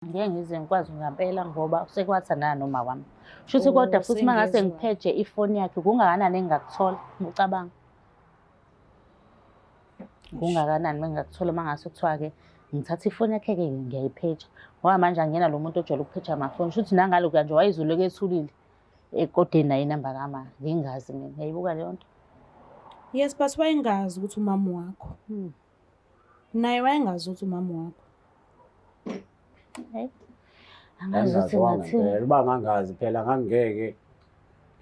Ngeke ngize ngikwazi ngampela ngoba sekwathandana noma wami. Shuthi kodwa futhi uma ngase ngipheje ifoni yakhe kungakanani engingakuthola ngicabanga. Kungakanani mengingakuthola uma ngase kuthiwa-ke ngithatha ifoni yakhe-ke ngiyayipheja. Ngoba manje angiyena lo muntu ojwayele ukupheja amafoni. Shuthi nangalokuya nje wayezolokhu ethulile ekodeni nayo inamba kama. Ngingazi mina, yayibuka leyo nto. Yes, but wayengazi ukuthi umama wakho. Naye wayengazi ukuthi umama wakho. Angazi ukuthi ngathini. Uba ngangazi phela ngangeke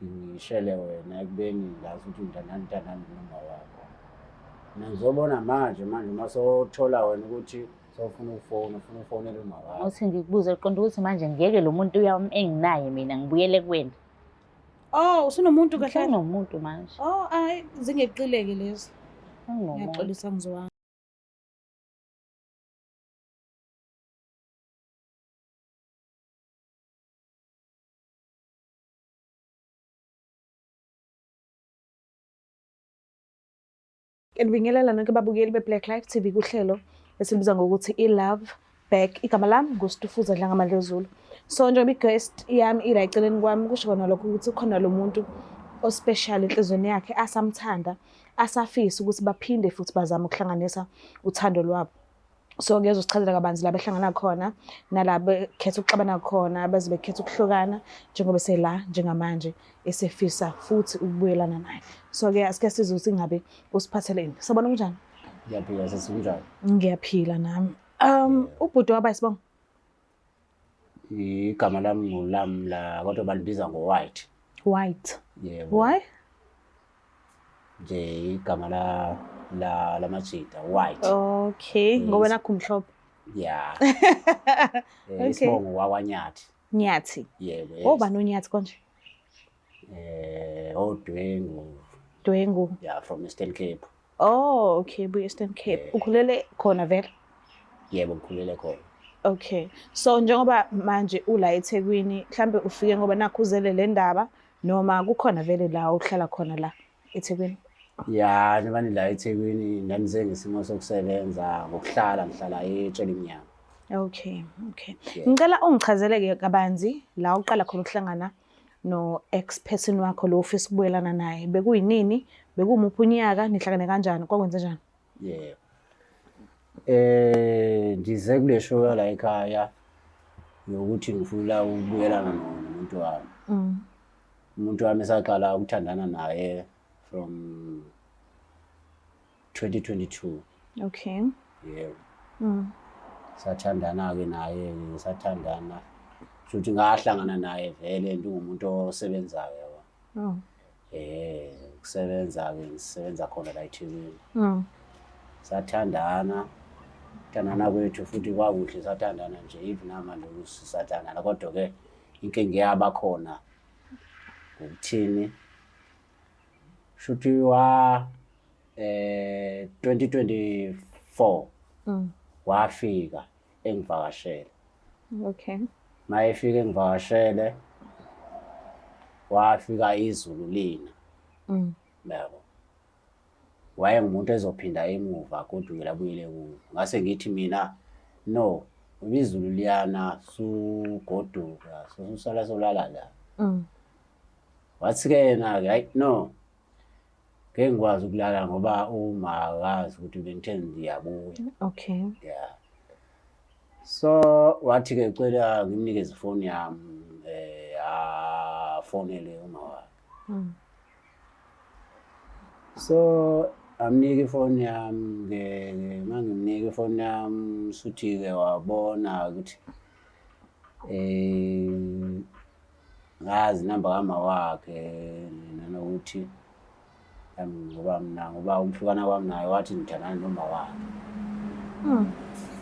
ngishele wena ekubeni ngazi ukuthi umntanami noma wakho. Ngizobona manje uma sothola wena ukuthi sofuna ufonela uma wakho. Uthi ngikubuze qonda ukuthi manje ngeke lo muntu enginaye mina ngibuyele kuwena. Oh, usunomuntu kahle? Unomuntu manje. Oh, hayi zingeqileke lezi. Anginomuntu. Ngiyaxolisa ngizowami. Ngibingelela nonke ababukeli beBlack Life TV kuhlelo esilibiza ngokuthi iLove Back. Igama lami nguStufuza Dlangamandla Zulu. So njengoba i-guest yami ila eceleni kwami kusho kona lokho ukuthi khona lo muntu ospecial enhlizweni yakhe asamthanda, asafisa ukuthi baphinde futhi bazame ukuhlanganisa uthando lwabo. So ngiyeza usichazela kabanzi la behlangana khona nala bekhetha ukuxabana khona baze bekhetha ukuhlukana njengoba sela njengamanje esefisa futhi ukubuyelana naye. So ke asike sizothi ngabe usiphatheleni. Sabona kunjani? Ngiyaphila sesinjani? Ngiyaphila nami. Ubhuti waba isibongo? Igama lami nguLamla kodwa balibiza ngoWhite. White. Yebo. Why? Nje igama la majida White. Okay, ngoba nakho umhlophe. Yeah. Okay. Isibongo wawaNyathi. Nyathi. Yebo. Oba noNyathi konje? Odwengu. Dwengu. Yeah, from Eastern Cape. Oh, okay, bu Eastern Cape. Ukhulele khona vele? Yebo, ngikhulele khona. Okay. So njengoba manje ula eThekwini, mhlambe ufike ngoba nakho uzele le ndaba noma kukhona vele la uhlala khona la eThekwini? Yeah, nibani la eThekwini nanize ngesimo sokusebenza ngokuhlala ngihlala eTshela Imnyama. Okay, okay. Ngicela ungichazeleke kabanzi la uqala khona ukuhlangana no ex-person wakho lo ofisa ukubuyelana naye. Bekuyinini? Bekumuphi unyaka? Nihlangane kanjani? Kwakwenze njani? Yeah. Ndize kule show la ekhaya yokuthi ngifuna ukubuyelana nomuntu wami. Umuntu wami esaqala ukuthandana naye from 2022. Okay. Yebo. Sathandana-ke naye, sathandana. Futhi ngahlangana naye vele ngumuntu osebenzayo yabo. Kusebenza-ke ngisebenza khona la eThekwini. Sathandana kwethu futhi kwakuhle sathandana nje even namanje sathandana kodwa-ke inkinga yaba khona ukuthini shuthi 2024 wafika engivakashele. Okay. Mayefika engivakashele wafika izulu lina. Yabo. Wayengumuntu ezophinda emuva kodwa labuyele kuwo. Ngase ngithi mina no, izulu liyana sugoduka susala solala la. Wathi ke yena ke hayi no. Ngeke ngikwazi ukulala ngoba uma akazi ukuthi bengithe ngiyabuya. Okay. Yeah. So wathi ke ucela ngimnikeze ifoni yami afonele uma wakhe. So amnika ifoni yami ke mangimnika ifoni yami suthi ke wabona ukuthi ngazi inamba kama wakhe nanokuthi ngoba umhlukana kwami naye wathi ngithandana noma wakhe.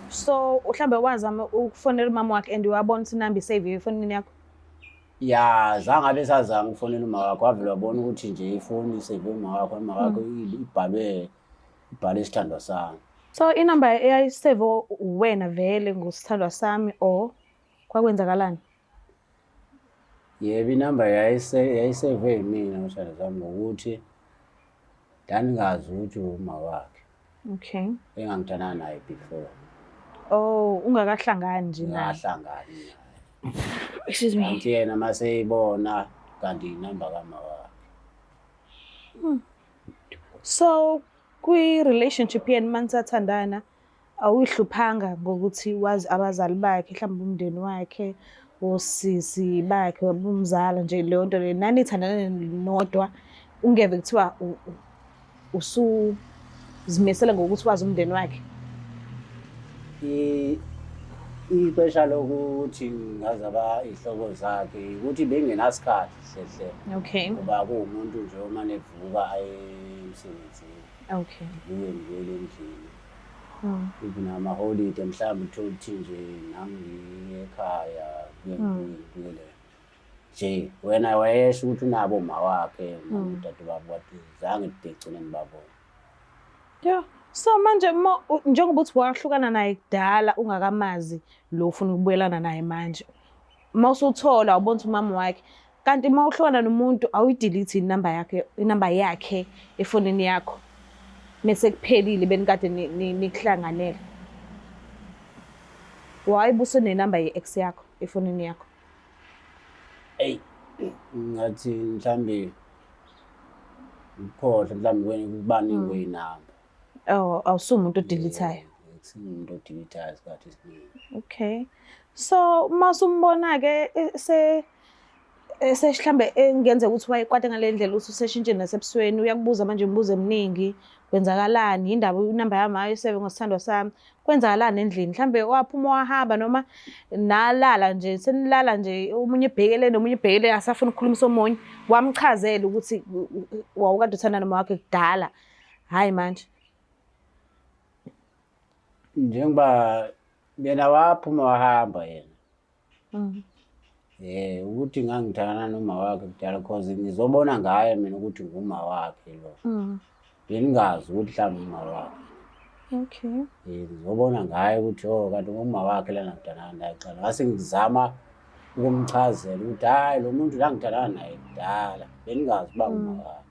So mhlambe wazama ukufonela umama wakhe and wabona ukuthi inamba isave efonini yakho? Ya, zangabe sazama ukufonela uma wakhe wavela wabona ukuthi nje ifoni isave uma wakhe ibhalwe isithandwa sami. So inamba eyayisave wena vele ngusithandwa sami or kwakwenzakalani? Yebo, inamba yayisave mina ngosithandwa sami ngokuthi ndangazi ukuthi uma wakhe. Okay. Engangithandana naye before. Oh, ungakahlangani nje naye. Ngahlangani naye. Excuse me. Kanti yena mase ibona kanti inamba kama wakhe. So, kwi-relationship yenu manisathandana, awuyihluphanga ngokuthi wazi abazali bakhe, mhlawumbe umndeni wakhe, osisi bakhe, umzala nje leyo nto leyo. Nanithandana nodwa, ungeve kuthiwa usuzimisele ngokuthi wazi umndeni wakhe. Ixesha lokuthi ngazaba ihlobo zakhe ukuthi bengenasikhathi hlehle. Okay. Ngoba kuwumuntu nje omane evuka aye emsebenzini. Okay. Buye ngiyele endlini. Even ama-holiday mhlawumbe uthole ukuthi nje nami ekhaya kuyele. Nje wena wayesho ukuthi unabo uma wakhe udade babo wathi zange egcineni babona. Yeah. So manje njengoba uthi wahlukana naye kudala ungakamazi lo ufuna ukubuyelana naye manje. Mawusuthola ubona ukuthi umama wakhe kanti mawuhlukana nomuntu awuyidelete inamba yakhe efonini yakho. Mase kuphelile benikade nikuhlanganele. Wayibuse nenamba ye-ex yakho efonini yakho. Hey, ngathi mhlambe ukhohle mhlambe kubani kweinamba. Oh, awusumuntu odeletayo. Akusumuntu odeletayo isikhathi esiningi. Okay. So masumbona ke mhlambe engenzeka ukuthi wayekwade ngale ndlela uthi useshintsheni nasebusweni uyakubuza manje imibuzo eminingi kwenzakalani indaba inamba yami ayiseve ngosithando sami kwenzakalani endlini mhlambe waphuma wahamba noma nalala nje senilala nje umunye ebhekele nomunye ebhekele asafuna ukukhulumisa omunye wamchazela ukuthi wawukade uthanda noma wakhe kudala hayi manje njengoba yena waphuma wahamba yena ukuthi ngangithana noma wakhe kudala cause ngizobona ngaye mina ukuthi nguma wakhe lo bengazi ukuthi mhlawumbe uma wakhe. Okay. Ngizobona ngaye ukuthi kanti uma wakhe lana ngidana naye qala ngase ngizama ukumchazela ukuthi hayi lo muntu la ngidana naye kudala bengazi uba uma wakhe.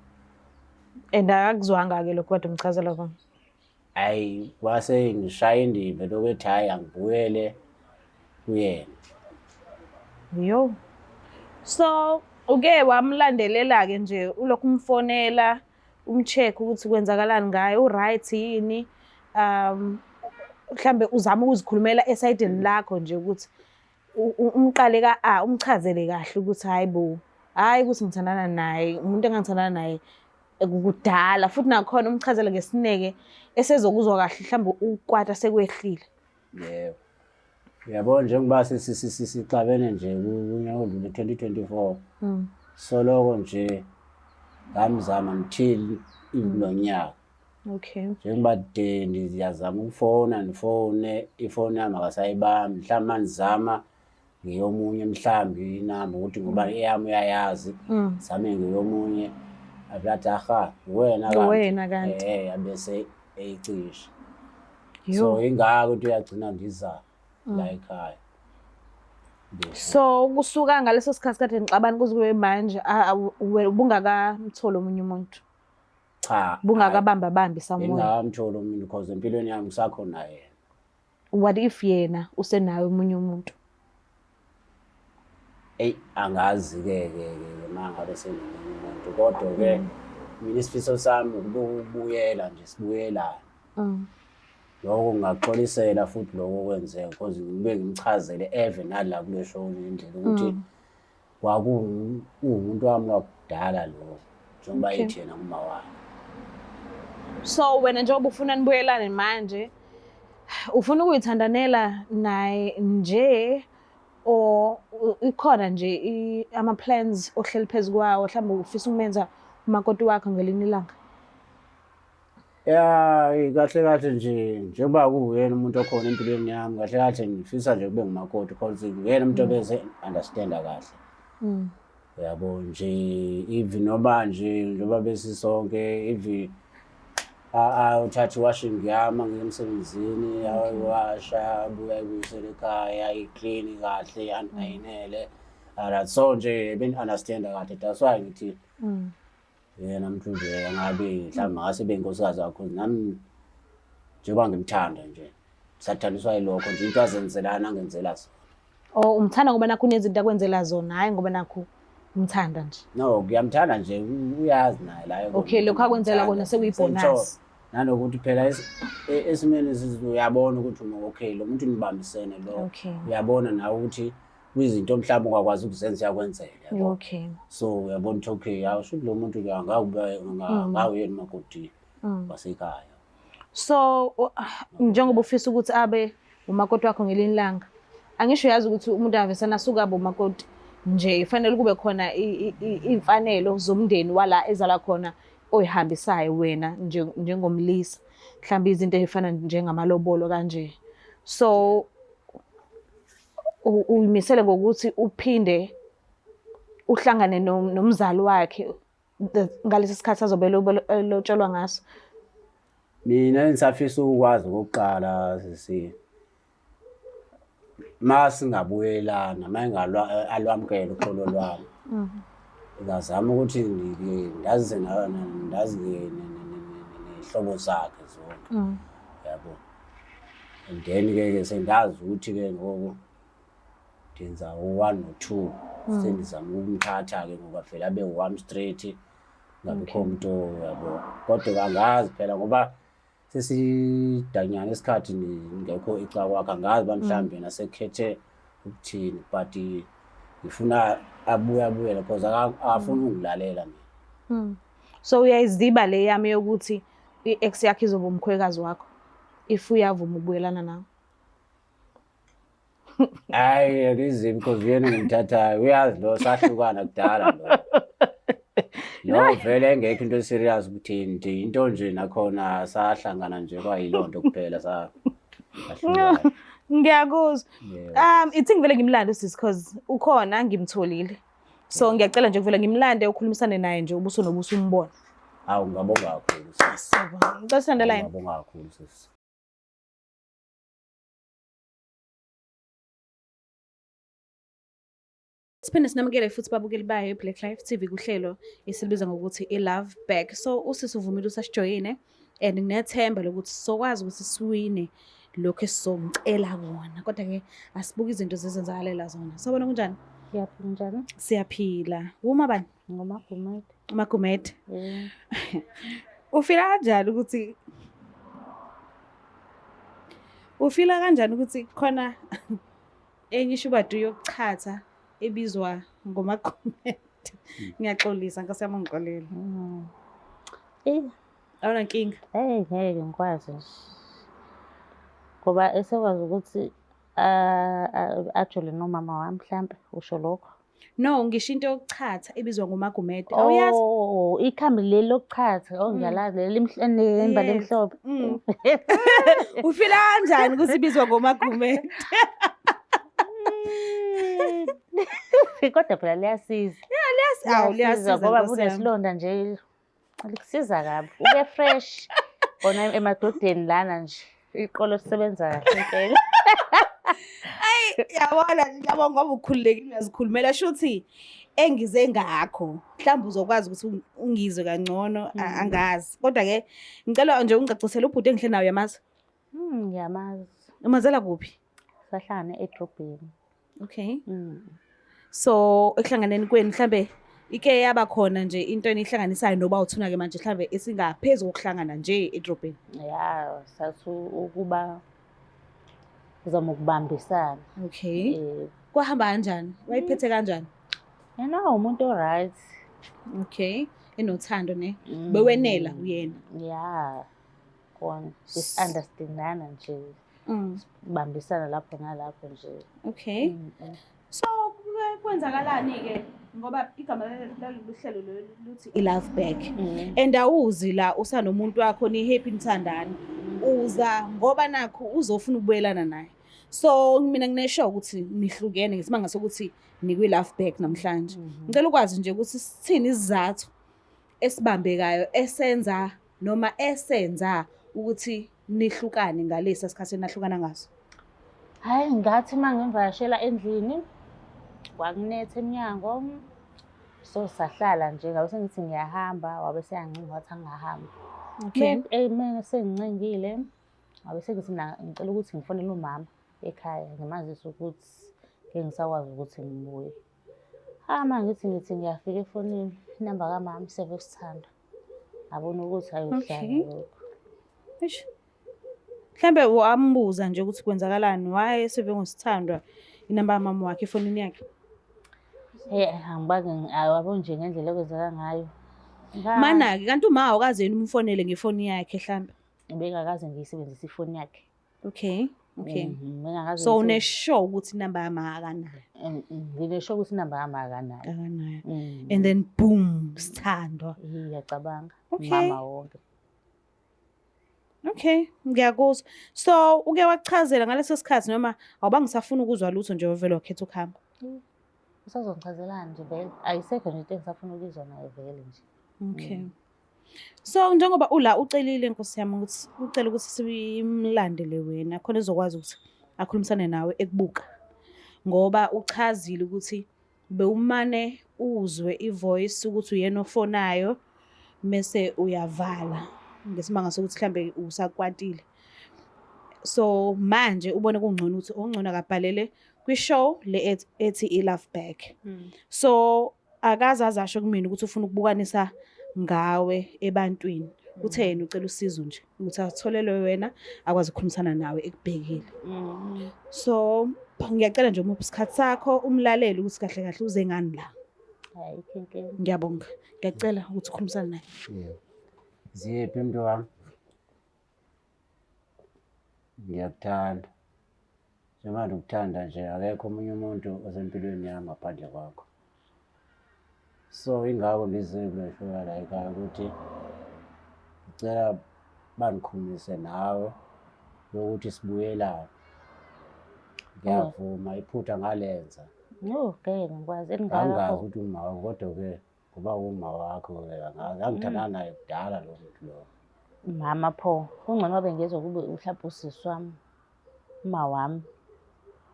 And akakuzwanga ke lokho kodwa umchazela kwami. Hayi wase ngishaya indimbe lokuthi hayi angibuyele kuyena. Yo. So uke wamlandelela ke nje ulokhu umfonela umcheck ukuthi kwenzakalani ngaye uright yini mhlambe uzama ukuzikhulumela esayidini lakho nje ukuthi umqale umchazele kahle ukuthi hayi ukuthi ngithandana naye umuntu engangithandana naye kudala futhi nakhona umchazele ngesineke esezokuzwa kahle mhlambe ukwata sekwehlile. Yebo. Yabona njengoba sixabene nje kunyaka odlule 2024 soloko nje ngamzama until ilonyaka. Okay. Njengoba ndiyazama ukufona nifone ifoni yami akasayibambi mhlawumbe manizama ngiyomunye mhlawumbe inamba ukuthi ngoba eyami uyayazi zame ngiyomunye abathi aha wena kanti abese eyicisha. So ingako ukuthi uyagcina ndiza la ekhaya. So kusuka ngaleso sikhathi kade ngixabana kuze manje ubungakamthola omunye umuntu. Cha. Bungakabamba bambi samoya. Ngingamthola umuntu because empilweni yami kusakhona yena. What if yena usenayo umunye umuntu? Angazi ke manga bese nomuntu kodwa ke mina isifiso sami ukubuyela nje sibuyelana. Lokho ngaxolisela futhi lokho kwenzeka because ngibe ngimchazele eve nala kule show indlela ukuthi umuntu wami wakudala lo njengoba ethi yena uma wakhe. So wena njengoba ufuna nibuyelane manje ufuna ukuyithandanela naye nje o ikhona nje ama plans ohleli phezulu kwawo mhlawumbe ufisa ukumenza umakoti wakhe ngelinye ilanga? Kahle nje njengoba kuyena umuntu okhona empilweni yami kahle ngifisa nje kube ngumakoti because nguyena umuntu obeze understanda kahle. Yabo nje even noba nje njengoba besisonke even uthatha washing yami ngemsebenzini ayawasha buya kuyisela ekhaya iclean kahle ayinele so nje ben understand kahle that's why ngithi yena umuntu nje angabe mhlawumbe ngase beyinkosikazi yakho nami njengoba ngimthanda nje sathaniswa yilokho nje into azenzelana angenzela zona. Or umthanda ngoba nakho unezinto akwenzela zona, hayi ngoba nakho umthanda nje. No, kuyamthanda nje uyazi naye la. Okay, lokho akwenzela kona sekuyibonus. Nanokuthi phela esimeni sizwe uyabona ukuthi okay lo muntu nibambisene lo. Uyabona nawe ukuthi kwizinto mhlawumbe ungakwazi ukuzenza yakwenzela yabo. Okay. So uyabona ukuthi okay yasho lo muntu ngawuyeni makoti wasekhaya. So njengoba ufisa ukuthi abe umakoti wakho ngelinye ilanga, angisho yazi ukuthi umuntu avesana suka abe umakoti nje, fanele kube khona imfanelo zomndeni wala ezala khona oyihambisayo wena njengomlisa, mhlawumbe izinto ezifana njengamalobolo kanje. So uyimisele ngokuthi uphinde uhlangane nomzali wakhe ngalesi sikhathi azobe lotshelwa ngaso. Mina ngisafisa ukwazi okokuqala masingabuyelana alwamkela uxolo lwami. Ngazama ukuthi ndazi nehlobo zakhe zonke. Yabo. And then ke sengazi ukuthi ke ngoku ndenza u1 no2 sendizama ukumthatha ke ngoba phela abe u1 straight ngabikho umuntu yabo. Kodwa angazi phela ngoba sesidanyana isikhathi ngekho icala kwakhe, angazi bamhlambe nasekhethe ukuthini but ngifuna abuyele because akafuni ungilalela mina. So uyayiziba le yami yokuthi i-ex yakhe izoba umkhwekazi wakho if uyavuma ukubuyelana nawe? Hayi akizibi because yena ngimthathayo uyazi lo sahlukana kudala lo. No vele engekho into serious ukuthi nje into nje nakhona sahlangana nje kwayilonto kuphela sahlukana. Ngiyakuzwa. Ithi ngivele ngimlande sis because ukhona ngimtholile. So ngiyacela nje kuvela ngimlande ukhulumisane naye nje ubuso nobuso umbona. Hawu ngabonga kakhulu sis. Ngicela sithanda line. Ngabonga kakhulu sis. Siphinde sinamukele futhi babukeli bayo eBlack Life TV kuhlelo esilibiza ngokuthi iLove Back. So usisi uvumile usasijoyine and nginethemba lokuthi sizokwazi ukuthi siwine lokho esizomcela kona. Kodwa ke asibuke izinto zezenzakalela zona. Sobona kunjani? Siyaphila njani? Siyaphila. Uma bani? NgoMagumede. Magumede. Ufila kanjani ukuthi khona enye ishubadu yokuchatha ebizwa ngoMagumede? Ngiyaxolisa nkosiyami ungixolele. Awuna nkinga? Ngeke ngikwazi nje. Ngoba esekwazi ukuthi ajole nomama wami mhlambe usho lokho. No, ngisho into yokuchatha ebizwa ngoMagumede. Awuyazi? Oh, ikhambi leli lokuchatha ngiyalazi leli imbala emhlophe. Ufila kanjani ukuthi ibizwa ngoMagumede? Kodwa phela liyasiza. Liyasiza ngoba kunesilonda nje likusiza kabi. Ube fresh. Bona emadodeni lana nje iqolo lisebenza kahle impela. Yabona yabo ngoba ukhululekile uyazikhulumela shuthi engize ngakho. Mhlawumbe uzokwazi ukuthi ungizwe kangcono angazi. Kodwa ke ngicela nje ungicacisele ubhuti engihle nawe yamazi. Ngiyamazi. Umazela kuphi? Sahlangana edrobheni. Okay. So ekuhlanganeni kwenu mhlambe ike yaba khona nje into enihlanganisayo noba uthuna ke manje mhlambe esingaphezulu kokuhlangana nje edrobheni. Ya, sathi ukuba uzama ukubambisana. Okay. Kwahamba kanjani? Wayiphethe kanjani? Yena umuntu oright. Okay. Enothando ne. Bewenela uyena. Ya. Kona understandana nje. Bambisana lapho nalapho nje. Okay. So kwenzakalani ke ngoba igama loluhlelo luthi iLove Back. And awuzi la usanomuntu wakho ni happy nithandana. Uza ngoba nakho uzofuna ukubuyelana naye. So mina nginesho ukuthi nihlukene ngesimanga sokuthi nikwiLove Back namhlanje. Ngicela ukwazi nje ukuthi sithini isizathu esibambekayo esenza noma esenza ukuthi nihlukane ngalesi sikhathi nahlukana ngaso. Hayi ngathi mangimvashela endlini kwakunethe eminyango. So sahlala nje ngabe sengithi ngiyahamba wabe seyancinga wathi angahamba. Okay. Mina sengincengile Abese ngicela ukuthi ngifonele umama ekhaya ngimazise ukuthi ngeke ngisakwazi ukuthi ngibuye. Manje ngithi ngiyafika efonini inamba kamama iseve Sithandwa. Ngabona ukuthi ayodlala lokho. Eish. Mhlambe wambuza nje ukuthi kwenzakalani, why eseve ngoSithandwa inamba kamama wakhe efonini yakhe? Angibaki yabo nje ngendlela okwenzeka ngayo. Mana-ke kanti uma awukazeni umfonele ngefoni yakhe mhlambe? Bengakaze ngiyisebenzise ifoni yakhe. Okay. Bengakaze So uneshow ukuthi inamba yama akanayo. Nginesho ukuthi inamba yami akanayo. Akanayo. And then boom, Sithandwa. Ngiyacabanga. Okay. Mama wonke. Okay, ngiyakuzwa. So uke wakuchazela ngaleso sikhathi noma awubangisafuna ukuzwa lutho nje wavele wakhetha ukuhamba? Usazongichazelani nje vele? Ayisekho nje into engisafuna ukuzwa nayo vele nje. Okay. So njengoba ula ucelile Nkosi yami ukuthi ucela ukuthi simlandele wena khona ezokwazi ukuthi akhulumisane nawe ekubuka. Ngoba uchazile ukuthi bewumane uzwe ivoice ukuthi uyena ofonayo mase uyavala. Ngesimanga sokuthi mhlambe usakwatile. So manje ubone kungcono ukuthi ongcono akabhalele kwi-show le ethi iLove Back. So akaze azasho kumina ukuthi ufuna ukubukanisa ngawe ebantwini. Uthe yena ucela usizo nje ukuthi atholelwe wena akwazi ukukhulumisana nawe ekubhekile. So ngiyacela nje umuphi isikhathi sakho umlaleli ukuthi kahle kahle uze ngani la. Hayi inkinga. Ngiyabonga. Ngiyacela ukuthi ukhulumisane naye. Yebo. Ziphi mntu wami? Ngiyakuthanda. Njengoba ukuthanda nje akekho omunye umuntu osempilweni yami ngaphandle kwakho. So ingakho ngize kule show la ekhaya ukuthi ngicela bangikhulumise nawe ukuthi sibuyelane. Ngiyavuma iphutha ngalenza. Ngeke ngikwazi Angazi ukuthi uma wakho kodwa-ke kuba uma wakho-ke angangithandana naye kudala lo muntu lo. Mama pho, kungcono ngabe ngezwe kube mhlawumbe usisi wami, uma wami.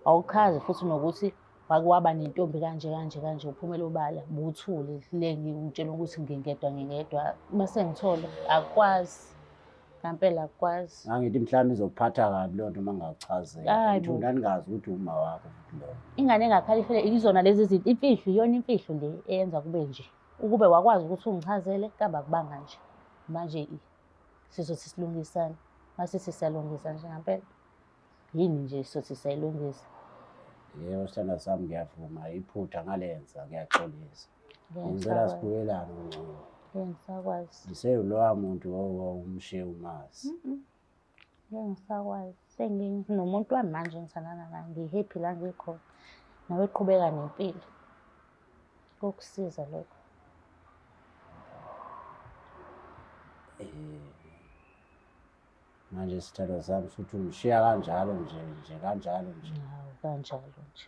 Awuchaze futhi nokuthi waba nentombi kanje uphumela obala buthule le ngikutshela ukuthi ngingedwa mase ngithola akwazi ngempela akwazi. Ngithi mhlawumbe izokuphatha kabi lo nto mangakuchazela. Ngithunda ningazi ukuthi uma wakho lo. Ingane engakhalifile izona lezi zinto imfihlo iyona imfihlo le eyenza kube nje. Ukube wakwazi ukuthi ungichazele kambe akubanga nje. Manje sizothi silungisane. Mase siyalungisa nje ngempela. Yini nje sothi siyalungisa. Yebo sithanda sami ngiyavuma iphutha ngalenza ngiyaxolisa. Ngicela sibuyelane ngcono. Ngisakwazi. Ngiseyilowa muntu umshiye umazi. Ngisakwazi. Senginomuntu wami manje ngithandana naye ngihappy la ngikhona. Nawe qhubeka nempilo. Kokusiza lokho. Manje sithando sami futhi ungishiya kanjalo nje kanjalo nje. Hawu kanjalo nje.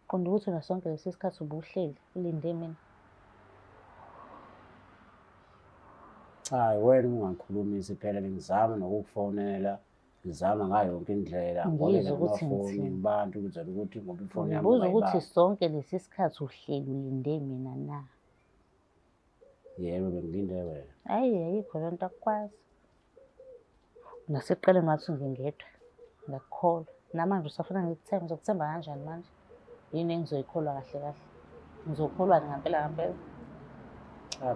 Qonda ukuthi nasonke lesi sikhathi ubuhleli ulinde mina. Cha wena ungangikhulumisi phela ngizama nokukufonela ngizama ngayo yonke indlela ngibonele amafoni kubantu ukuze ukuthi ngoba ifoni yami ubuza ukuthi sonke lesi sikhathi uhleli ulinde mina na. Yebo bengilinde wena. Ayikho loo nto akukwazi. Naseqaleni wathi ngingedwa ngakukholwa namanje usafuna ngikuthemba ngizokuthemba kanjani manje? Yini engizoyikholwa kahle kahle? Ngizokholwa ngempela.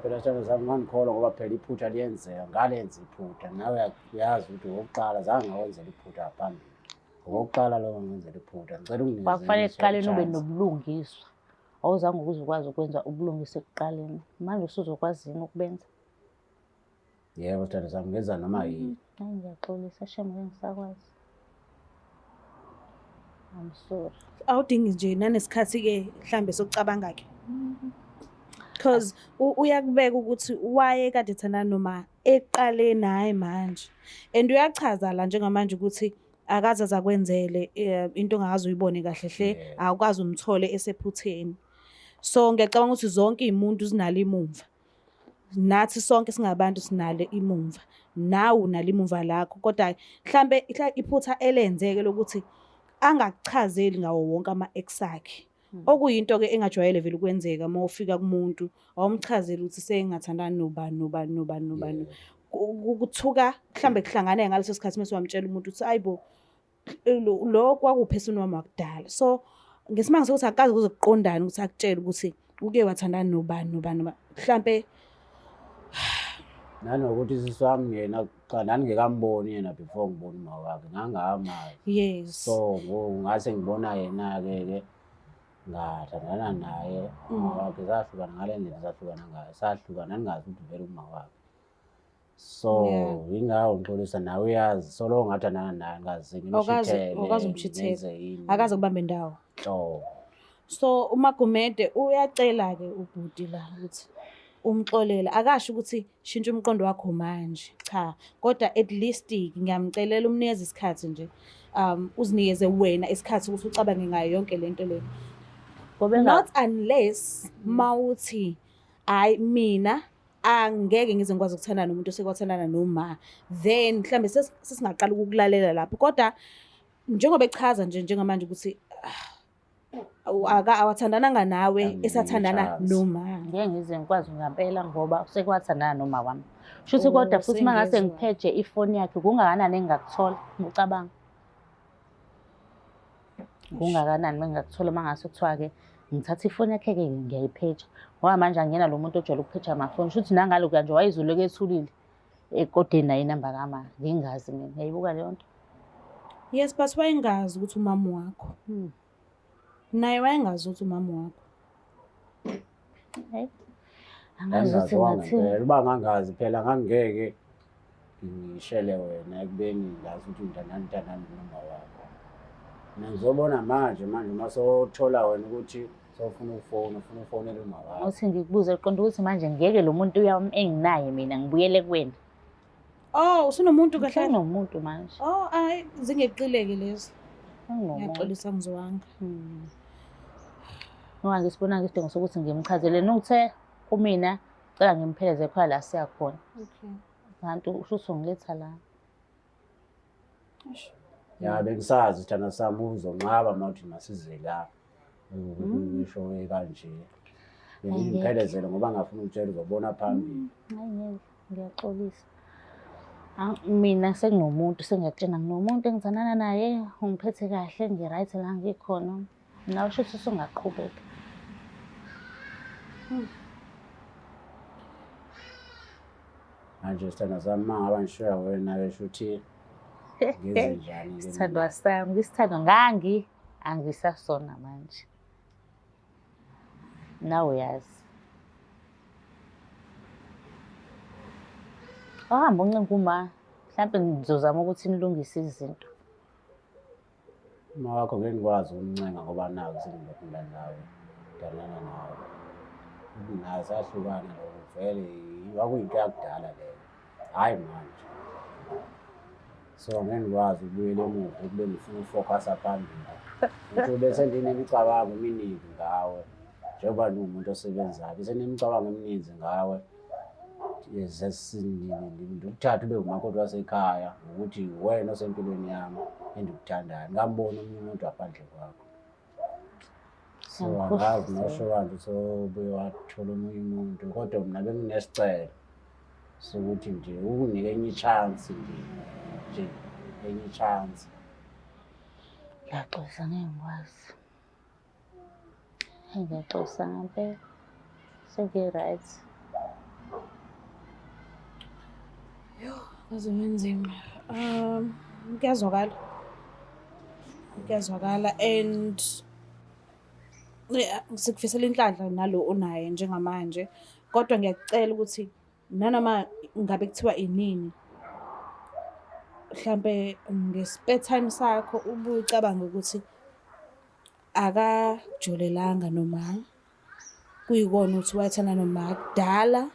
Phela sithando sami ngangikholwa ngoba phela iphutha liyenzeka ngalenza iphutha nawe uyazi ukuthi ngokuqala zange ngawenzela iphutha phambili. Ngokuqala lo ngenzela iphutha ngicela unginike. Kwakufanele ekuqaleni ube nobulungiswa. Awuzange ukwazi ukwenza ubulungisa ekuqaleni. Manje usuzokwazi yini ukubenza? Yebo sithando sami ngenza noma yini. Hayi ngiyaxolisa shame ngisakwazi. I'm sorry. Awudingi nje nanesikhathi-ke mhlambe sokucabanga-ke. Because uyakubeka ukuthi waye kade thana noma eqaleni hayi manje. And uyachaza la njengamanje ukuthi akaze azakwenzele into ongazi uyibone kahle hle awukazi umthole esephutheni. So ngiyacabanga ukuthi zonke izimuntu zinalo imumva. Nathi sonke singabantu sinalo imumva. Nawe unalo imumva lakho kodwa mhlambe iphutha elenzeke lokuthi angakuchazeli ngawo wonke ama-ex akhe. Okuyinto ke engajwayele vele ukwenzeka uma ufika kumuntu awumchazela ukuthi sengathandani nobani. ukuthuka mhlambe kuhlangane ngaleso sikhathi mase wamtshela umuntu ukuthi ayibo lo kwakuphesini wami wakudala. So ngesimanga sokuthi akazi ukuze kuqondane ukuthi akutshele ukuthi uke wathandana nobani nobani mhlambe nanokuthi sisi wami yena cha ngangikamboni yena before ngibona uma wakhe ngangamazi. yes. So ngase ngibona yena-ke ngathandana naye uma wakhe sahlukana ngale ndlela sahlukana ngayo sahlukana ningazi ukuthi vele uma wakhe. So yingawo ngixolisa nawe uyazi solo ngathandana naye ngazi ngimshithele okazi umshithele akaze kubambe indawo. So uMagumede uyacela-ke ubhuti la ukuthi umxolela akasho ukuthi shintsha umqondo wakho manje cha kodwa at least ngiyamcelela umnikeze isikhathi nje uzinikeze wena isikhathi ukuthi ucabange ngayo yonke lento le. Not unless mawuthi hayi mina angeke ngize ngikwazi ukuthandana nomuntu osekwathandana noma then mhlambe sesingaqala ukukulalela lapho kodwa njengoba echaza nje njengamanje ukuthi awathandananga nawe esathandana noma ngeke ngize ngikwazi ngampela ngoba sekwathandana noma wami shuthi kodwa futhi mangase ngipheje ifoni yakhe kungakanani engingakuthola ngicabanga kungakanani mengingakuthola mangase kuthiwa ke ngithatha ifoni yakhe ke ngiyayipheja ngoba manje angiyena lo muntu ojwayele ukupheja amafoni shuthi nangalo kanje wayizulu ethulile ekodeni nayo inamba kama ngingazi mina yayibuka leyo nto. Yes but wayengazi ukuthi umama wakho naye wayengazi ukuthi umama wakho angazi ukuthi ngathini uba ngangazi phela ngangeke ngishele wena ekubeni ngazi ukuthi ngithandana noma wakho. Ngizobona manje masothola wena ukuthi sofuna ufonela uma wakho. Uthi ngikubuze qonda ukuthi manje ngeke lo muntu uyami enginaye mina ngibuyele kuwena. Usunomuntu kahle nomuntu manje. Hayi zingeqileke lezo. Ngiyaxolisa ngizowanga. Ngoba ngisibona ngisidingo sokuthi ngimchazele nokuthe kumina cela ngimpheleze khona la siya khona. Okay. Kanti usho ungiletha la. Ya bengisazi thana sami uzonqaba mawuthi masize la. Ngisho kanje. Ngiphelezele ngoba ngafuna ukutshela uzobona phambili. Hayi ngiyaxolisa. Mina senginomuntu sengiyakutshena nginomuntu engithandana naye ungiphethe kahle ngi-right la ngikhona. Nawe shuthi usungaqhubeka. Manje sithanda sami mangaba ngishoya wena-ke shuthi ngenze njani. Sithandwa sami ngisithandwa angisasona manje. Nawe yazi. Hamba uncenga uma mhlambe ngizozama ukuthi nilungise izinto. Uma wakho ngeke ngikwazi ukumncenga ngoba naku sengilokhula nawe ngidalana nawe. Naye sahlukana lokho vele kwakuyinto yakudala leyo hhayi manje. So ngeke ngikwazi ukubuyela emuva ukube ngifuna ukufocus-a phambili. Ngitho bese nginemicabango eminingi ngawe njengoba ngiwumuntu osebenzayo bese nemicabango eminingi ngawe. Ndikuthatha ube umakoti wasekhaya ukuthi wena osempilweni yami endikuthandayo ngambona omunye umuntu ngaphandle kwakho. So angazi nosho kanje sobuye wathola omunye umuntu kodwa mina benginesicelo sokuthi nje ukunike enye i-chance nje enye i-chance. Ngiyaxolisa ngeke ngikwazi. Ngiyaxolisa ngempela sengirayithi. Azimenzima. Kuyazwakala and sikufisela inhlanhla nalo onaye njengamanje kodwa ngiyakucela ukuthi nanoma ngabe kuthiwa inini mhlambe nge-spare time sakho ubuye ucabange ukuthi akajolelanga noma kuyikona ukuthi wathana noma kudala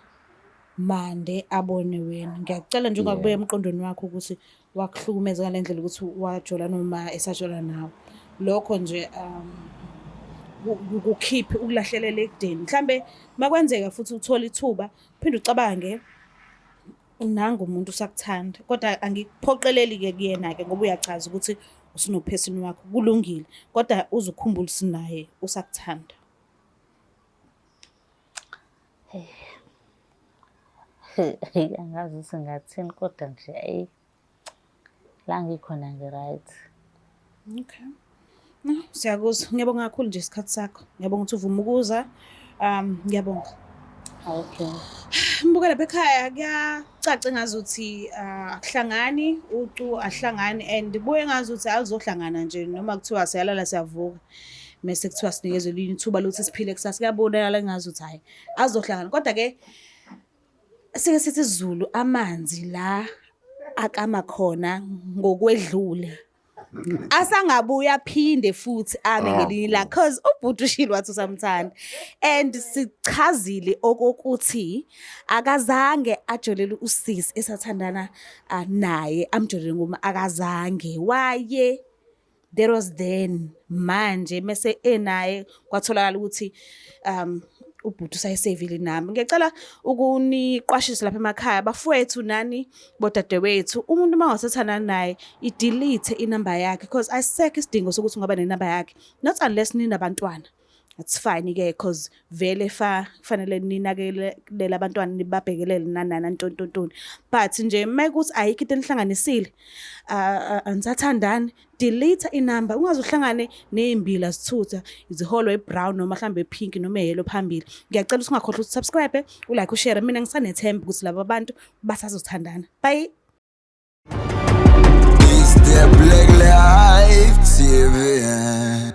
mande abone wena. Ngiyakucela nje ungakubuya emqondweni wakho ukuthi wakuhlukumeza ngale ndlela ukuthi wajola noma esajola nawe. Lokho nje ukukhiphe ukulahlelela ekudeni. Mhlambe makwenzeka futhi uthola ithuba uphinde ucabange nangu umuntu usakuthanda kodwa angikuphoqeleli-ke kuyena-ke ngoba uyachaza ukuthi usunophesini wakho kulungile kodwa uzukhumbula usinaye usakuthanda. Heyi, angazi ukuthi ngathini kodwa nje eyi, la ngikhona ngi-right. Okay. No, siyakuzwa. Ngiyabonga kakhulu nje isikhathi sakho. Ngiyabonga ukuthi uvuma ukuza. Ngiyabonga. Okay. Mbukela lapha ekhaya kuyacaca engazuthi akuhlangani, ucu ahlangani and buye engazuthi alizohlangana nje noma kuthiwa siyalala siyavuka. Mase kuthiwa sinikezwe elinye ithuba lokuthi siphile kusasa. Kuyabonakala engazuthi hayi azohlangana. Kodwa ke sike sithi isiZulu amanzi la akama khona ngokwedlule. Asangabuya aphinde futhi ame ngelinye la cause ubhuti ushilo wathi usamthanda and sichazile okokuthi akazange ajolele usisi esathandana naye amjolele ngoma akazange waye there was then manje mase enaye kwatholakala ukuthi ubhuti usayisevile nami. Ngiyacela ukuniqwashisa lapha emakhaya bafowethu nani bodadewethu umuntu mangasethandana naye i-delete inamba yakhe because ayisekho isidingo sokuthi ungaba nenamba yakhe not unless ninabantwana. That's fine ke because vele kufanele ninakekele abantwana nibabhekelele nanana ntontontoni but nje mayikuthi ayikho into enihlanganisile anisathandani delete inamba ungazuhlangane nezimbila sithutha iziholo ebrown noma mhlambe epink noma yellow phambili. Ngiyacela usingakhohlwa ukusubscribe ulike ushare mina ngisanethemba ukuthi laba bantu basazothandana. Bye. It's the Black Life TV.